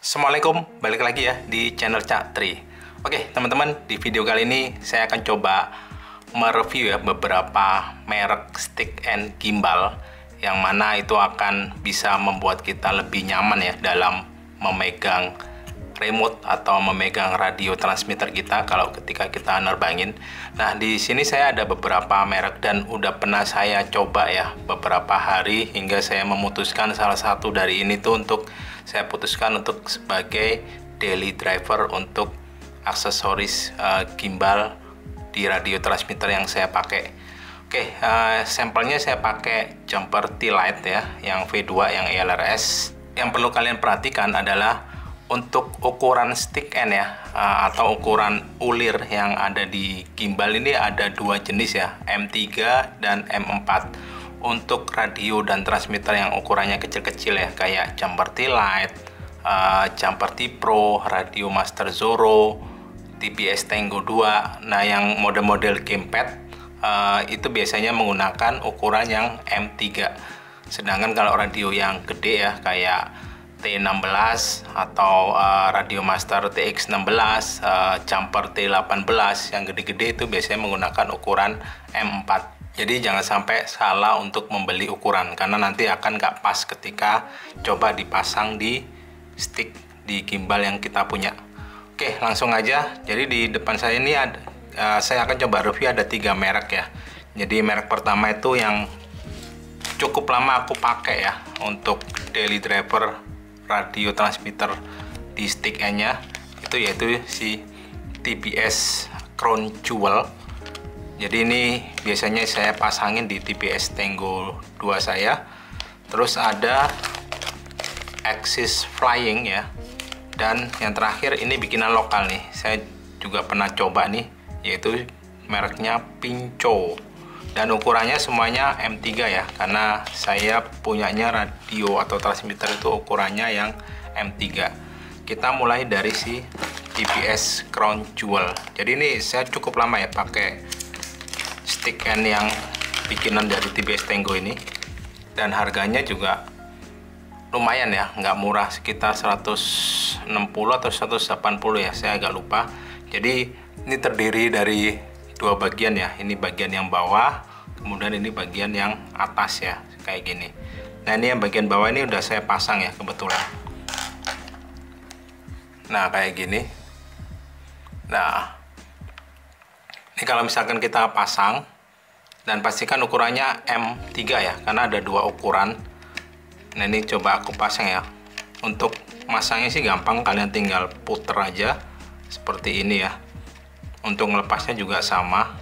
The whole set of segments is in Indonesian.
Assalamualaikum, balik lagi ya di channel Cak Tri. Oke teman-teman, di video kali ini saya akan coba mereview ya beberapa merek stick and gimbal yang mana itu akan bisa membuat kita lebih nyaman ya dalam memegang remote atau memegang radio transmitter kita kalau ketika kita nerbangin. Nah, di sini saya ada beberapa merek dan udah pernah saya coba ya beberapa hari hingga saya memutuskan salah satu dari ini tuh saya putuskan untuk sebagai daily driver untuk aksesoris gimbal di radio transmitter yang saya pakai. Oke, sampelnya saya pakai jumper T-Lite ya, yang V2 yang ELRS. Yang perlu kalian perhatikan adalah untuk ukuran stick end ya, atau ukuran ulir yang ada di gimbal ini ada dua jenis ya, M3 dan M4. Untuk radio dan transmitter yang ukurannya kecil-kecil ya, kayak jumper T-Lite, jumper T-Pro, radio Master Zorro, TBS Tango 2. Nah, yang model-model gamepad itu biasanya menggunakan ukuran yang M3. Sedangkan kalau radio yang gede ya, kayak T16 atau radio Master TX16, jumper T18 yang gede-gede itu biasanya menggunakan ukuran M4. Jadi jangan sampai salah untuk membeli ukuran karena nanti akan nggak pas ketika coba dipasang di stick di gimbal yang kita punya. Oke, langsung aja. Jadi di depan saya ini saya akan coba review ada 3 merek ya. Jadi merek pertama itu yang cukup lama aku pakai ya untuk daily driver radio transmitter di stick end-nya itu yaitu si TBS Crown Jewel. Jadi ini biasanya saya pasangin di TBS Tango 2 saya. Terus ada Axis Flying ya. Dan yang terakhir ini bikinan lokal nih. Saya juga pernah coba nih, yaitu mereknya Pinco. Dan ukurannya semuanya M3 ya, karena saya punyanya radio atau transmitter itu ukurannya yang M3. Kita mulai dari si TBS Crown Jewel. Jadi ini saya cukup lama ya pakai stick end yang bikinan dari TBS Tango ini, dan harganya juga lumayan ya, nggak murah, sekitar 160 atau 180 ya, saya agak lupa. Jadi ini terdiri dari dua bagian ya, ini bagian yang bawah, kemudian ini bagian yang atas ya, kayak gini. Nah, ini yang bagian bawah ini udah saya pasang ya kebetulan. Nah, kayak gini. Nah, ini kalau misalkan kita pasang, dan pastikan ukurannya M3 ya, karena ada dua ukuran. Nah, ini coba aku pasang ya. Untuk masangnya sih gampang, kalian tinggal puter aja seperti ini ya. Untuk melepasnya juga sama.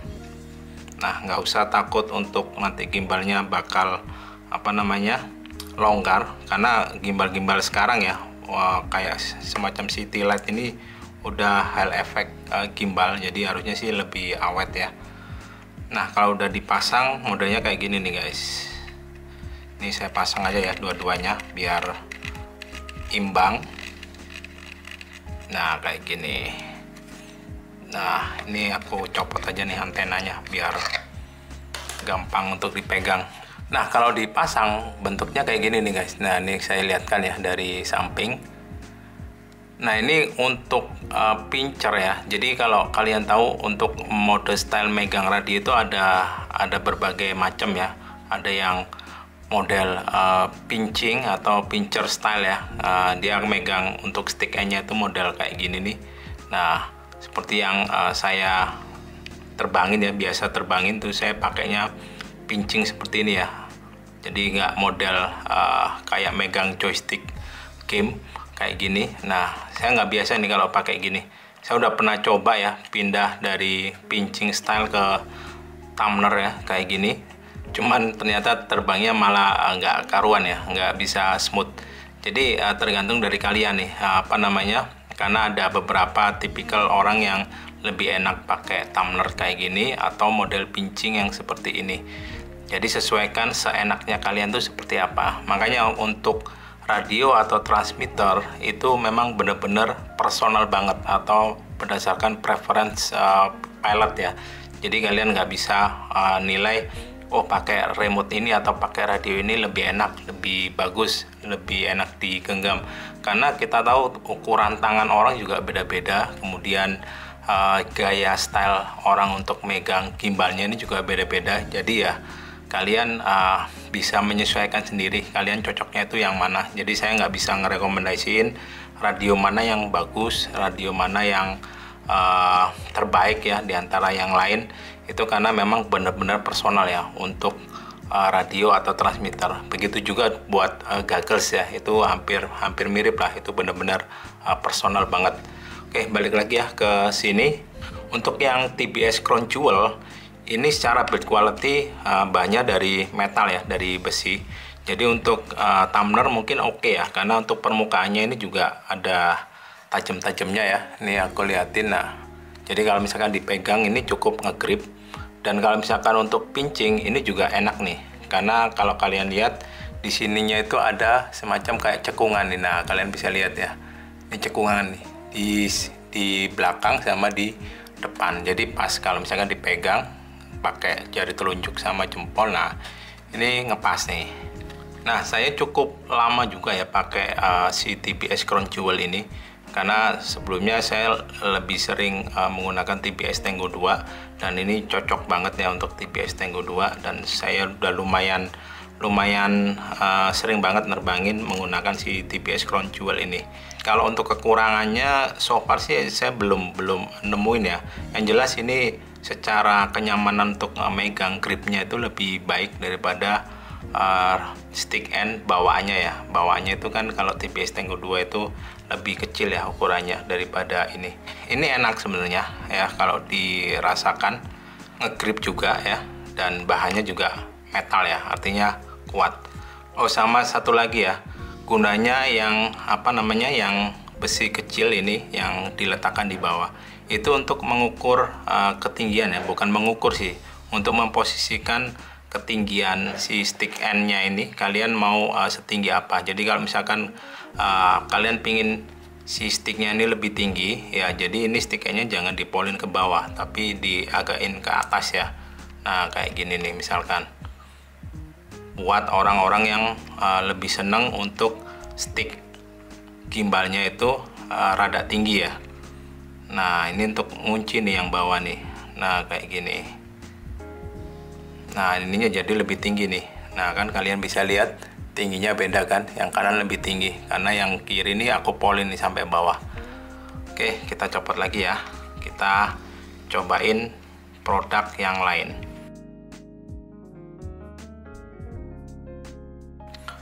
Nah, nggak usah takut untuk nanti gimbalnya bakal longgar, karena gimbal-gimbal sekarang ya, kayak semacam si T-Lite ini udah high effect gimbal, jadi harusnya sih lebih awet ya. Nah, kalau udah dipasang modelnya kayak gini nih guys. Ini saya pasang aja ya dua-duanya biar imbang. Nah, kayak gini. Nah, ini aku copot aja nih antenanya biar gampang untuk dipegang. Nah, kalau dipasang bentuknya kayak gini nih guys. Nah, ini saya lihatkan ya dari samping. Nah, ini untuk pincer ya. Jadi kalau kalian tahu untuk mode style megang radio itu ada berbagai macam ya. Ada yang model pinching atau pincher style ya. Dia megang untuk stick end-nya itu model kayak gini nih. Nah, seperti yang saya terbangin ya, biasa terbangin tuh saya pakainya pinching seperti ini ya. Jadi nggak model kayak megang joystick game kayak gini. Nah, saya nggak biasa nih kalau pakai gini. Saya udah pernah coba ya pindah dari pinching style ke tumbler ya kayak gini. Cuman ternyata terbangnya malah nggak karuan ya, nggak bisa smooth. Jadi tergantung dari kalian nih karena ada beberapa tipikal orang yang lebih enak pakai tumbler kayak gini atau model pinching yang seperti ini. Jadi sesuaikan seenaknya kalian tuh seperti apa. Makanya untuk radio atau transmitter itu memang benar-benar personal banget atau berdasarkan preference pilot ya. Jadi kalian nggak bisa nilai oh pakai remote ini atau pakai radio ini lebih enak, lebih bagus, lebih enak digenggam. Karena kita tahu ukuran tangan orang juga beda-beda, kemudian gaya style orang untuk megang gimbalnya ini juga beda-beda. Jadi ya kalian bisa menyesuaikan sendiri, kalian cocoknya itu yang mana. Jadi saya nggak bisa ngerekomendasiin radio mana yang bagus, radio mana yang terbaik ya diantara yang lain. Itu karena memang benar-benar personal ya untuk radio atau transmitter. Begitu juga buat goggles ya, itu hampir mirip lah, itu benar-benar personal banget. Oke, balik lagi ya ke sini. Untuk yang TBS Crown Jewel ini secara build quality bahannya dari metal ya, dari besi. Jadi untuk tumbler mungkin oke ya, karena untuk permukaannya ini juga ada tajam-tajamnya ya. Ini aku liatin. Nah, jadi kalau misalkan dipegang ini cukup ngegrip. Dan kalau misalkan untuk pinching ini juga enak nih, karena kalau kalian lihat di sininya itu ada semacam kayak cekungan nih. Nah, kalian bisa lihat ya, ini cekungan nih di belakang sama di depan. Jadi pas kalau misalkan dipegang pakai jari telunjuk sama jempol, nah ini ngepas nih. Nah, saya cukup lama juga ya pakai si TBS Crown Jewel ini, karena sebelumnya saya lebih sering menggunakan TBS Tango 2, dan ini cocok banget ya untuk TBS Tango 2, dan saya udah lumayan sering banget nerbangin menggunakan si TBS Crown Jewel ini. Kalau untuk kekurangannya so far sih saya belum nemuin ya. Yang jelas ini secara kenyamanan untuk megang gripnya itu lebih baik daripada stick end bawaannya ya. Bawaannya itu kan kalau TBS Tango 2 itu lebih kecil ya ukurannya daripada ini. Ini enak sebenarnya ya kalau dirasakan, ngegrip juga ya, dan bahannya juga metal ya, artinya kuat. Oh, sama satu lagi ya, gunanya yang yang besi kecil ini yang diletakkan di bawah itu untuk mengukur ketinggian ya, bukan mengukur sih, untuk memposisikan ketinggian si stick end-nya ini kalian mau setinggi apa. Jadi kalau misalkan kalian pingin si sticknya ini lebih tinggi ya, jadi ini stick end-nya jangan dipolin ke bawah tapi diagain ke atas ya. Nah, kayak gini nih misalkan, buat orang-orang yang lebih seneng untuk stick gimbalnya itu rada tinggi ya. Nah, ini untuk ngunci nih yang bawah nih. Nah, kayak gini. Nah, ininya jadi lebih tinggi nih. Nah, kan kalian bisa lihat tingginya beda kan, yang kanan lebih tinggi karena yang kiri ini aku polin nih sampai bawah. Oke, kita copot lagi ya, kita cobain produk yang lain.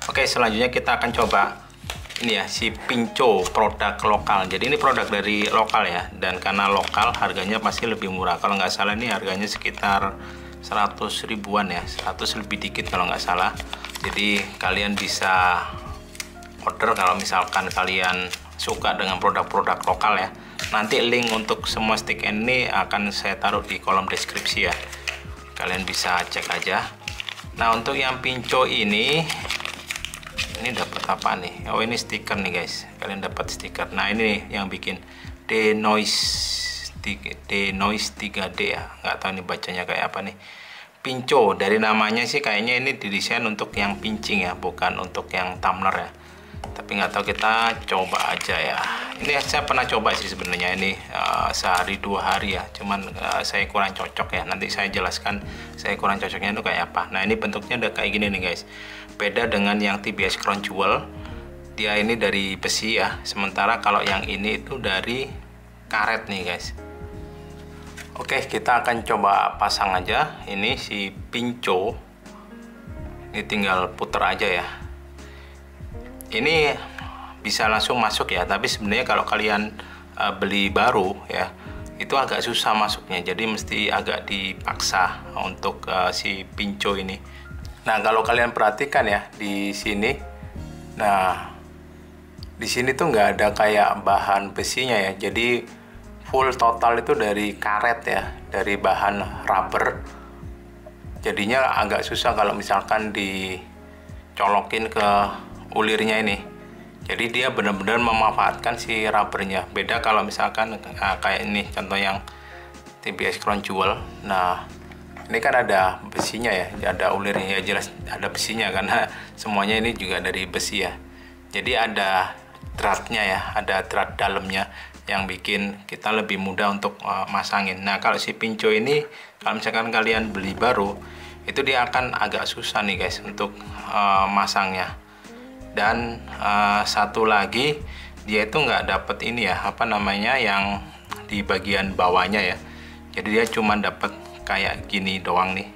Oke, selanjutnya kita akan coba ini ya, si Pinco, produk lokal. Jadi ini produk dari lokal ya, dan karena lokal harganya pasti lebih murah. Kalau nggak salah ini harganya sekitar 100 ribuan ya, 100 lebih dikit kalau nggak salah. Jadi kalian bisa order kalau misalkan kalian suka dengan produk-produk lokal ya. Nanti link untuk semua stick end ini akan saya taruh di kolom deskripsi ya, kalian bisa cek aja. Nah, untuk yang Pinco ini dapat apa nih? Oh, ini stiker nih guys, kalian dapat stiker. Nah, ini nih yang bikin Denoise 3D ya, nggak tahu nih bacanya kayak apa nih. Pinco, dari namanya sih kayaknya ini didesain untuk yang pinching ya, bukan untuk yang tumbler ya. Tapi nggak tahu, kita coba aja ya. Ini saya pernah coba sih sebenarnya ini sehari 2 hari ya, cuman saya kurang cocok ya. Nanti saya jelaskan saya kurang cocoknya itu kayak apa. Nah, ini bentuknya udah kayak gini nih guys. Beda dengan yang TBS Crown Jewel, dia ini dari besi ya. Sementara kalau yang ini itu dari karet nih guys. Oke, kita akan coba pasang aja ini si Pinco. Ini tinggal puter aja ya. Ini bisa langsung masuk ya, tapi sebenarnya kalau kalian beli baru ya, itu agak susah masuknya. Jadi mesti agak dipaksa untuk si Pinco ini. Nah, kalau kalian perhatikan ya di sini. Nah, di sini tuh nggak ada kayak bahan besinya ya. Jadi full total itu dari karet ya, dari bahan rubber. Jadinya agak susah kalau misalkan dicolokin ke ulirnya ini. Jadi dia benar-benar memanfaatkan si rubbernya. Beda kalau misalkan kayak ini contoh yang TBS Crown Jewel. Nah, Ini kan ada besinya ya, ada ulirnya ya, jelas ada besinya karena semuanya ini juga dari besi ya. Jadi ada dratnya ya, ada drat dalamnya yang bikin kita lebih mudah untuk masangin. Nah kalau si pinco ini, kalau misalkan kalian beli baru, itu dia akan agak susah nih guys untuk masangnya. Dan satu lagi, dia itu nggak dapet ini ya, apa namanya, yang di bagian bawahnya ya. Jadi dia cuma dapat kayak gini doang nih,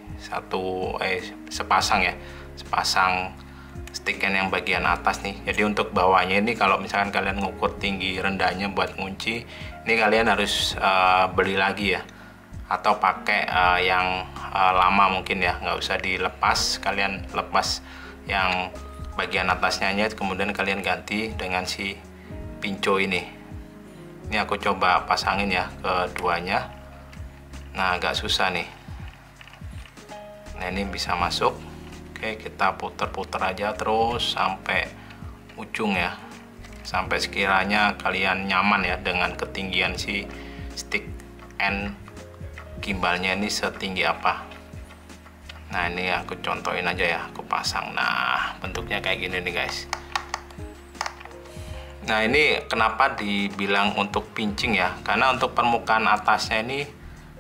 sepasang ya, sepasang sticknya yang bagian atas nih. Jadi untuk bawahnya ini kalau misalkan kalian ngukur tinggi rendahnya buat ngunci, ini kalian harus beli lagi ya, atau pakai yang lama mungkin ya, nggak usah dilepas, kalian lepas yang bagian atasnya aja, kemudian kalian ganti dengan si pinco ini. Ini aku coba pasangin ya keduanya. Nah agak susah nih. Nah ini bisa masuk. Oke, kita puter-puter aja terus sampai ujung ya, sampai sekiranya kalian nyaman ya dengan ketinggian si stick end gimbalnya ini setinggi apa. Nah ini aku contohin aja ya, aku pasang. Nah bentuknya kayak gini nih guys. Nah ini kenapa dibilang untuk pincing ya, karena untuk permukaan atasnya ini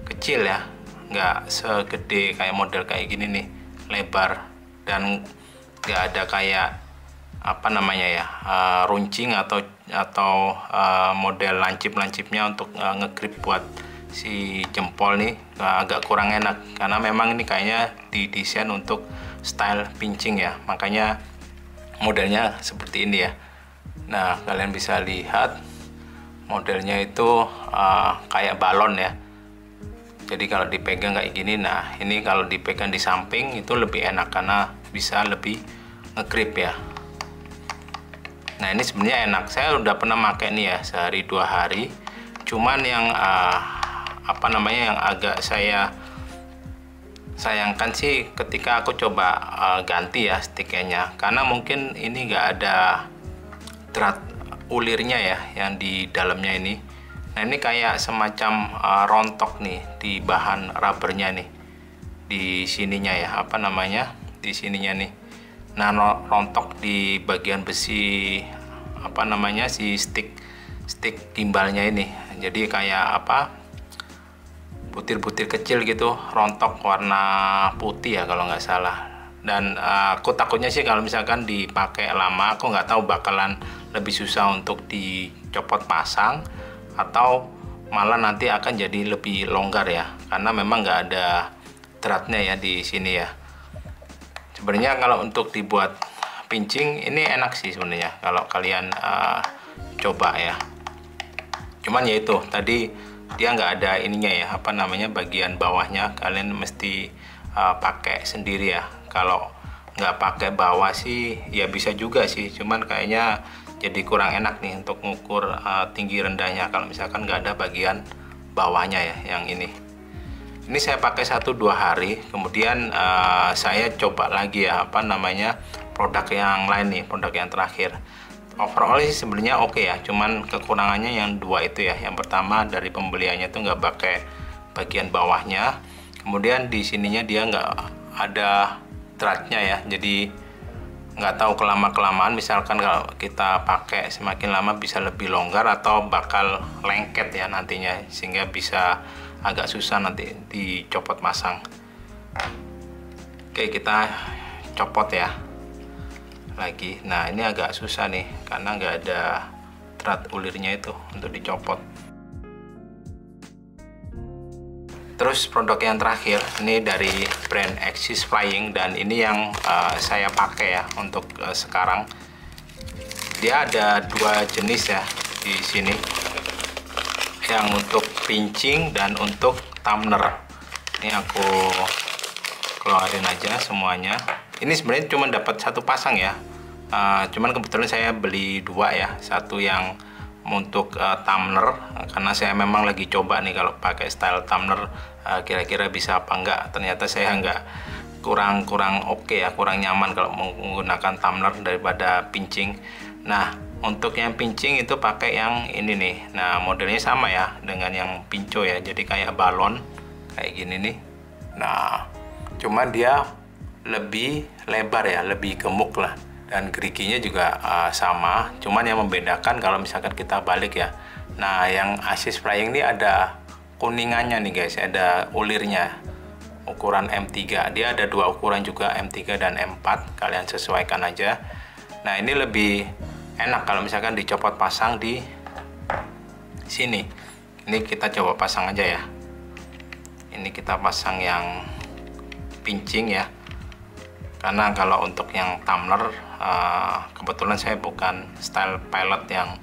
kecil ya, nggak segede kayak model kayak gini nih, lebar, dan nggak ada kayak apa namanya ya, runcing atau model lancip-lancipnya untuk ngegrip buat si jempol nih. Agak kurang enak karena memang ini kayaknya didesain untuk style pincing ya, makanya modelnya seperti ini ya. Nah kalian bisa lihat modelnya itu kayak balon ya. Jadi kalau dipegang kayak gini, nah ini kalau dipegang di samping itu lebih enak karena bisa lebih ngegrip ya. Nah ini sebenarnya enak, saya udah pernah pakai nih ya sehari 2 hari. Cuman yang apa namanya, yang agak saya sayangkan sih ketika aku coba ganti ya sticknya, karena mungkin ini nggak ada drat ulirnya ya yang di dalamnya ini. Nah ini kayak semacam rontok nih di bahan rubbernya nih, di sininya ya, apa namanya, di sininya nih. Nah rontok di bagian besi, apa namanya, si stick gimbalnya ini. Jadi kayak apa, butir-butir kecil gitu, rontok warna putih ya kalau nggak salah. Dan aku takutnya sih kalau misalkan dipakai lama, aku nggak tahu bakalan lebih susah untuk dicopot pasang, atau malah nanti akan jadi lebih longgar ya, karena memang nggak ada dratnya ya di sini ya. Sebenarnya kalau untuk dibuat pincing ini enak sih sebenarnya kalau kalian coba ya. Cuman ya itu tadi, dia nggak ada ininya ya, apa namanya, bagian bawahnya kalian mesti pakai sendiri ya. Kalau nggak pakai bawah sih ya bisa juga sih, cuman kayaknya jadi kurang enak nih untuk ngukur tinggi rendahnya kalau misalkan nggak ada bagian bawahnya ya yang ini. Ini saya pakai 1-2 hari, kemudian saya coba lagi ya, apa namanya, produk yang lain nih, produk yang terakhir. Overall sih sebenarnya oke ya, cuman kekurangannya yang 2 itu ya. Yang pertama dari pembeliannya tuh nggak pakai bagian bawahnya, kemudian di sininya dia nggak ada dratnya ya, jadi nggak tahu kelamaan misalkan kalau kita pakai semakin lama bisa lebih longgar atau bakal lengket ya nantinya, sehingga bisa agak susah nanti dicopot pasang. Oke, kita copot ya lagi. Nah ini agak susah nih karena nggak ada drat ulirnya itu untuk dicopot. Terus produk yang terakhir ini dari brand Axis Flying, dan ini yang saya pakai ya untuk sekarang. Dia ada 2 jenis ya di sini, yang untuk pincing dan untuk tumbler. Ini aku keluarin aja semuanya. Ini sebenarnya cuma dapat 1 pasang ya, cuman kebetulan saya beli 2 ya, satu yang untuk tumbler karena saya memang lagi coba nih kalau pakai style tumbler kira-kira bisa apa enggak. Ternyata saya enggak, kurang oke ya, kurang nyaman kalau menggunakan tumbler daripada pincing. Nah untuk yang pincing itu pakai yang ini nih. Nah modelnya sama ya dengan yang pinco ya, jadi kayak balon kayak gini nih. Nah, cuman dia lebih lebar ya, lebih gemuk lah, dan geriginya juga sama, cuman yang membedakan kalau misalkan kita balik ya. Nah, yang Asis Flying ini ada kuningannya nih guys, ada ulirnya, ukuran M3. Dia ada dua ukuran juga, M3 dan M4, kalian sesuaikan aja. Nah, ini lebih enak kalau misalkan dicopot pasang di sini. Ini kita coba pasang aja ya. Ini kita pasang yang pincing ya, karena kalau untuk yang tumbler kebetulan saya bukan style pilot yang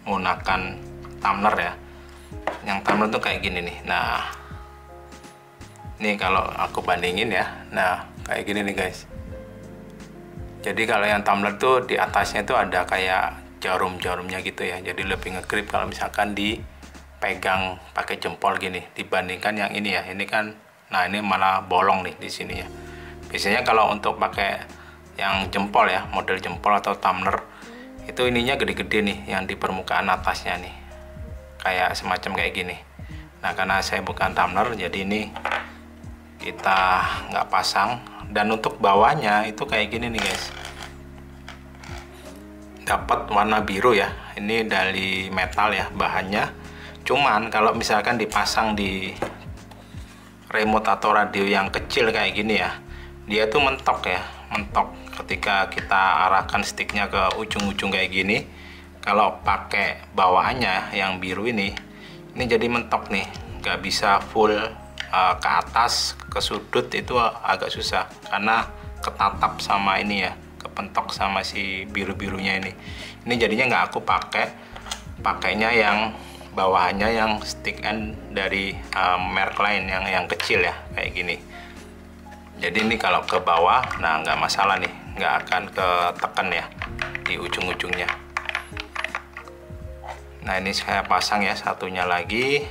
menggunakan tumbler ya. Yang tumbler tuh kayak gini nih. Nah, ini kalau aku bandingin ya, nah kayak gini nih guys. Jadi kalau yang tumbler tuh di atasnya tuh ada kayak jarum-jarumnya gitu ya, jadi lebih ngegrip kalau misalkan dipegang pakai jempol gini, dibandingkan yang ini ya. Ini kan, nah ini malah bolong nih di sini ya. Biasanya kalau untuk pakai yang jempol ya, model jempol atau tumbler, itu ininya gede-gede nih yang di permukaan atasnya nih, kayak semacam kayak gini. Nah, karena saya bukan tumbler, jadi ini kita nggak pasang. Dan untuk bawahnya itu kayak gini nih guys, dapat warna biru ya. Ini dari metal ya bahannya. Cuman kalau misalkan dipasang di remote atau radio yang kecil kayak gini ya, dia tuh mentok ya, mentok ketika kita arahkan sticknya ke ujung-ujung kayak gini. Kalau pakai bawaannya yang biru ini jadi mentok nih, nggak bisa full ke atas, ke sudut itu agak susah karena ketatap sama ini ya, kepentok sama si biru-birunya ini. Ini jadinya nggak aku pakainya yang bawahannya yang stick end dari merek lain yang kecil ya, kayak gini. Jadi ini kalau ke bawah, nah nggak masalah nih, nggak akan ketekan ya di ujung-ujungnya. Nah, ini saya pasang ya satunya lagi.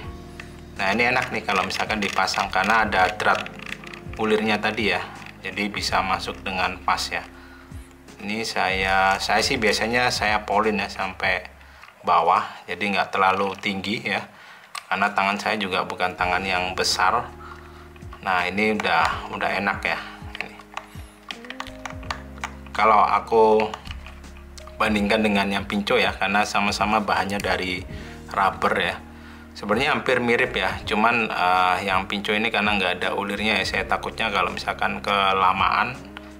Nah, ini enak nih kalau misalkan dipasang karena ada drat ulirnya tadi ya, jadi bisa masuk dengan pas ya. Ini saya sih biasanya saya polin ya sampai bawah, jadi nggak terlalu tinggi ya, karena tangan saya juga bukan tangan yang besar. Nah, ini udah enak ya. Ini. Kalau aku bandingkan dengan yang pinco ya, karena sama-sama bahannya dari rubber ya, sebenarnya hampir mirip ya. Cuman yang pinco ini karena nggak ada ulirnya ya, saya takutnya kalau misalkan kelamaan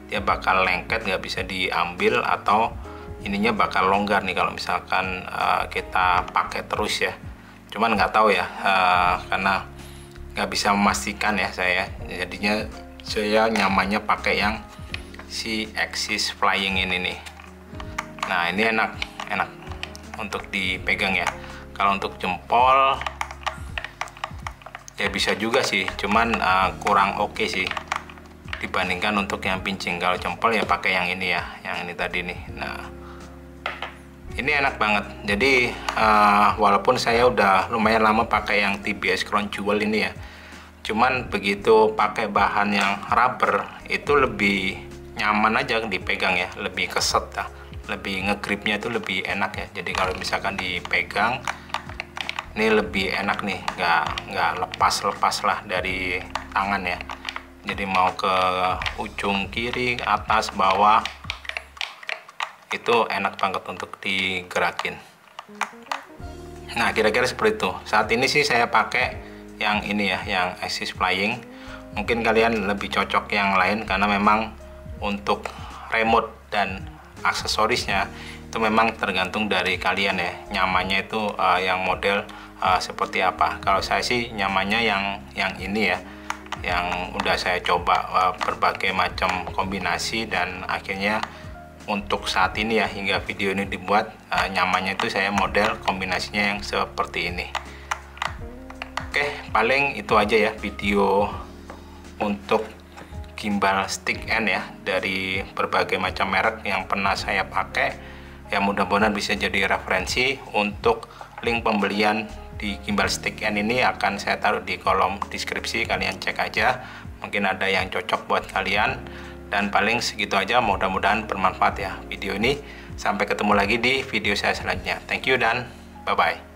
dia bakal lengket, nggak bisa diambil, atau ininya bakal longgar nih kalau misalkan kita pakai terus ya. Cuman nggak tahu ya, karena nggak bisa memastikan ya saya, jadinya saya nyamannya pakai yang si Asis Flying ini nih. Nah, ini enak untuk dipegang ya. Kalau untuk jempol ya bisa juga sih, cuman kurang oke sih dibandingkan untuk yang pincing. Kalau jempol ya pakai yang ini ya, yang ini tadi nih. Nah, ini enak banget. Jadi walaupun saya udah lumayan lama pakai yang TBS Crown Jewel ini ya, cuman begitu pakai bahan yang rubber itu lebih nyaman aja dipegang ya, lebih keset ya, lebih ngegripnya itu lebih enak ya. Jadi kalau misalkan dipegang ini lebih enak nih, nggak lepas lah dari tangan ya. Jadi mau ke ujung kiri, atas, bawah itu enak banget untuk digerakin. Nah, kira-kira seperti itu. Saat ini sih saya pakai yang ini ya, yang Asis Flying. Mungkin kalian lebih cocok yang lain karena memang untuk remote dan aksesorisnya itu memang tergantung dari kalian ya, nyamannya itu yang model seperti apa. Kalau saya sih nyamannya yang ini ya, yang udah saya coba berbagai macam kombinasi, dan akhirnya untuk saat ini ya, hingga video ini dibuat, nyamannya itu saya model kombinasinya yang seperti ini. Oke, paling itu aja ya video untuk gimbal stick end ya dari berbagai macam merek yang pernah saya pakai. Ya, mudah-mudahan bisa jadi referensi. Untuk link pembelian di gimbal stick end ini akan saya taruh di kolom deskripsi, kalian cek aja, mungkin ada yang cocok buat kalian. Dan paling segitu aja, mudah-mudahan bermanfaat ya video ini. Sampai ketemu lagi di video saya selanjutnya. Thank you dan bye bye.